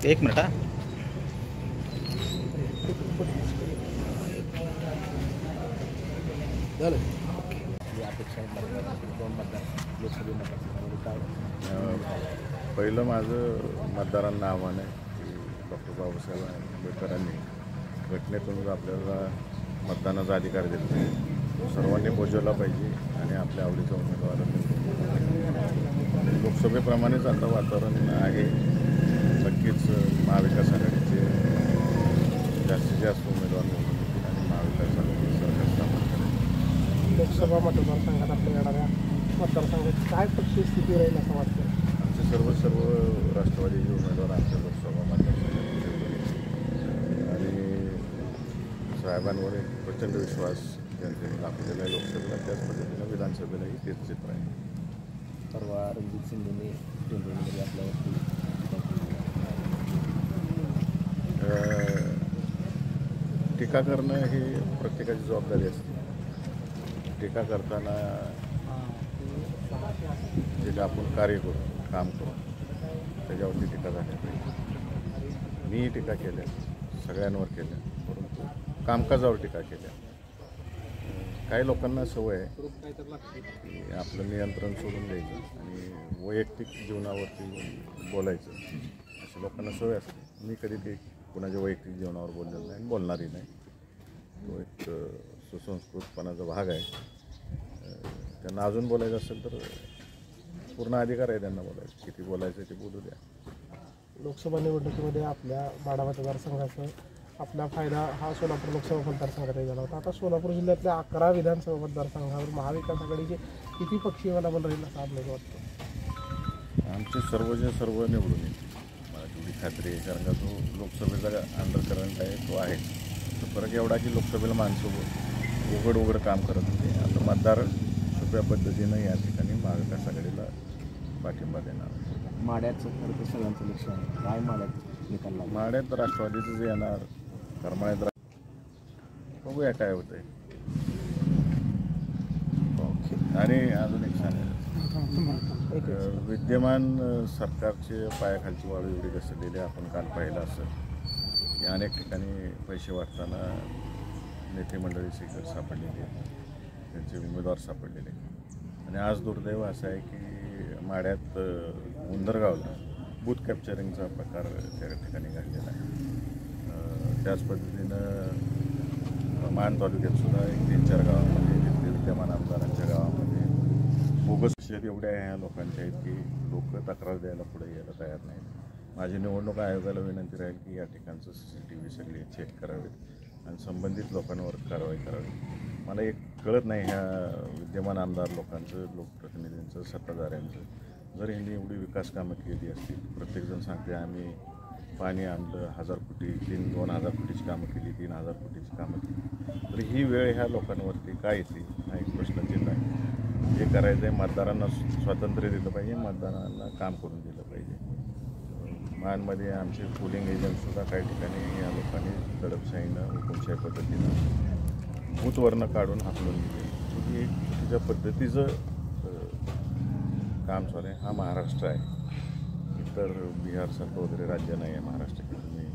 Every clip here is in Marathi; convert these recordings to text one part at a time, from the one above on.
एक मिनिट हा. पहिलं माझं मतदारांना आव्हान आहे की डॉक्टर बाबासाहेब आंबेडकरांनी घटनेतून आपल्याला मतदानाचा अधिकार दिला, सर्वांनी बजावला पाहिजे आणि आपल्या आवडीचा उमेदवार लोकसभेप्रमाणेच आता वातावरण आहे. नक्कीच महाविकास आघाडीचे जास्तीत जास्त उमेदवार निवडून येतील आणि महाविकास आघाडी सरकार स्थापन करेल. लोकसभा मतदारसंघात आपल्या येणाऱ्या मतदारसंघात काय पक्षी स्थिती राहील असं वाटतं? आमचे सर्व राष्ट्रवादीचे उमेदवार आमच्या लोकसभा मतदारसंघात आणि साहेबांवर एक प्रचंड विश्वास जनतेने दाखवलेला आहे. लोकसभेला त्याच पद्धतीनं विधानसभेलाही तेच चित्र आहे. परवा रणजित सिंधूंनी टेंडरमध्ये आपल्यावरती टीका करणं ही प्रत्येकाची जबाबदारी असते. टीका करताना जे आपण कार्य करू, काम करू, त्याच्यावरती टीका झाली पाहिजे. मी टीका केल्या, सगळ्यांवर केल्या, परंतु कामकाजावर टीका केल्या. काही लोकांना सवय आहे की आपलं नियंत्रण सोडून द्यायचं आणि वैयक्तिक जीवनावरती बोलायचं, अशा लोकांना सवय असते. मी कधी ते कुणाच्या वैयक्तिक जीवनावर बोललेलं नाही आणि बोलणारही नाही. तो एक सुसंस्कृतपणाचा भाग आहे. त्यांना अजून बोलायचं असेल तर पूर्ण अधिकार आहे त्यांना बोलायचं. किती बोलायचं ते बोलू द्या. लोकसभा निवडणुकीमध्ये आपल्या माढा मतदारसंघाचा आपला फायदा हा सोलापूर लोकसभा मतदारसंघात झाला होता. आता सोलापूर जिल्ह्यातल्या 11 विधानसभा मतदारसंघावर महाविकास आघाडीचे किती पक्षीय बलाबल राहील असं आपल्याला वाटतं? आमचे सर्व निवडून येतील, मला तेवढी खात्री आहे. कारण का जो लोकसभेचा अंडरकरंट आहे तो आहे. तर फरक एवढा की लोकसभेला माणसं उघड काम करत होते. आता मतदार सोप्या पद्धतीनं या ठिकाणी महाविकास आघाडीला पाठिंबा देणार. माड्याचं खरं तर सगळ्यांचं लक्ष आहे. काय माड्यात निकाल लागला? माड्यात राष्ट्रवादीचं जे येणार, करमाळ्यात बघूया काय होतंय. आणि अजून एक सांगायचं, विद्यमान सरकारचे पायाखालची वाळू एवढी घसरलेली आपण काल पाहिलं असं की अनेक ठिकाणी पैसे वाटताना नेते मंडळी शिखर सापडलेली आहेत, त्यांचे उमेदवार सापडलेले. आणि आज दुर्दैव असं आहे की माड्यात उंदरगावला बूथ कॅप्चरिंगचा प्रकार त्या ठिकाणी घडलेला आहे. त्याच पद्धतीनं मान तालुक्यात सुद्धा एक 3-4 गावामध्ये तिथले विद्यमान आमदारांच्या गावामध्ये बोगस एवढ्या ह्या लोकांच्या आहेत की लोक तक्रार द्यायला पुढे यायला तयार नाहीत. माझी निवडणूक आयोगाला विनंती राहील की या ठिकाणचं CCTV सगळे चेक करावेत आणि संबंधित लोकांवर कारवाई करावी. मला एक कळत नाही ह्या विद्यमान आमदार लोकांचं, लोकप्रतिनिधींचं, सत्ताधाऱ्यांचं. जर यांनी एवढी विकास कामं केली असतील, प्रत्येकजण सांगते आम्ही पाणी आणलं 1000 कोटी, 2,000 कोटीची कामं केली, 3,000 कोटीची कामं केली, तर ही वेळ ह्या लोकांवरती काय येते हा एक प्रश्नचिन्ह आहे. जे करायचं आहे, मतदारांना स्वातंत्र्य दिलं पाहिजे, मतदारांना काम करून दिलं पाहिजे. मानमध्ये आमचे पोलिंग एजंटसुद्धा काही ठिकाणी या लोकांनी दडपशाहीनं, हुकुमशाही पद्धतीनं भूतवर्ण काढून हाकलून दिले. ही एक चुकीच्या पद्धतीचं काम चालू आहे. हा महाराष्ट्र आहे, इतर बिहारसारखं वगैरे राज्य नाही आहे महाराष्ट्र की तुम्ही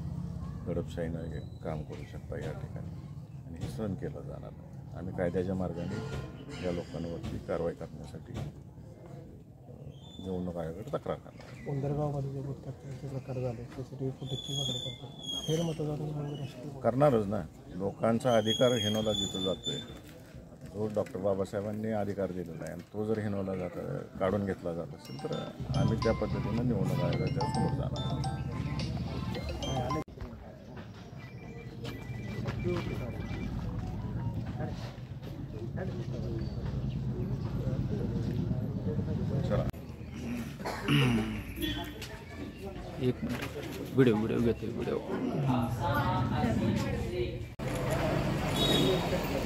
दडपशाहीनं हे काम करू शकता या ठिकाणी, आणि हे सहन केलं जाणार नाही. आम्ही कायद्याच्या मार्गाने या लोकांवरती कारवाई करण्यासाठी निवडणूक आयोगाकडे तक्रार करणार. उंदरगावमध्ये जे बूथ कॅप्चरिंगचे प्रकार झाले, CCTV फुटेजची मागणी करतात, फेर मतदान करणारच ना. लोकांचा अधिकार हिनवला जिथं जातो आहे, जो डॉक्टर बाबासाहेबांनी अधिकार दिलेला आहे आणि तो जर हिनवला काढून घेतला जात असेल तर आम्ही त्या पद्धतीनं निवडणूक आयोगाच्या समोर जाणार. एक मिनिट, व्हिडिओ घेते.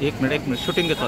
एक मिनिट शूटिंग घेतो.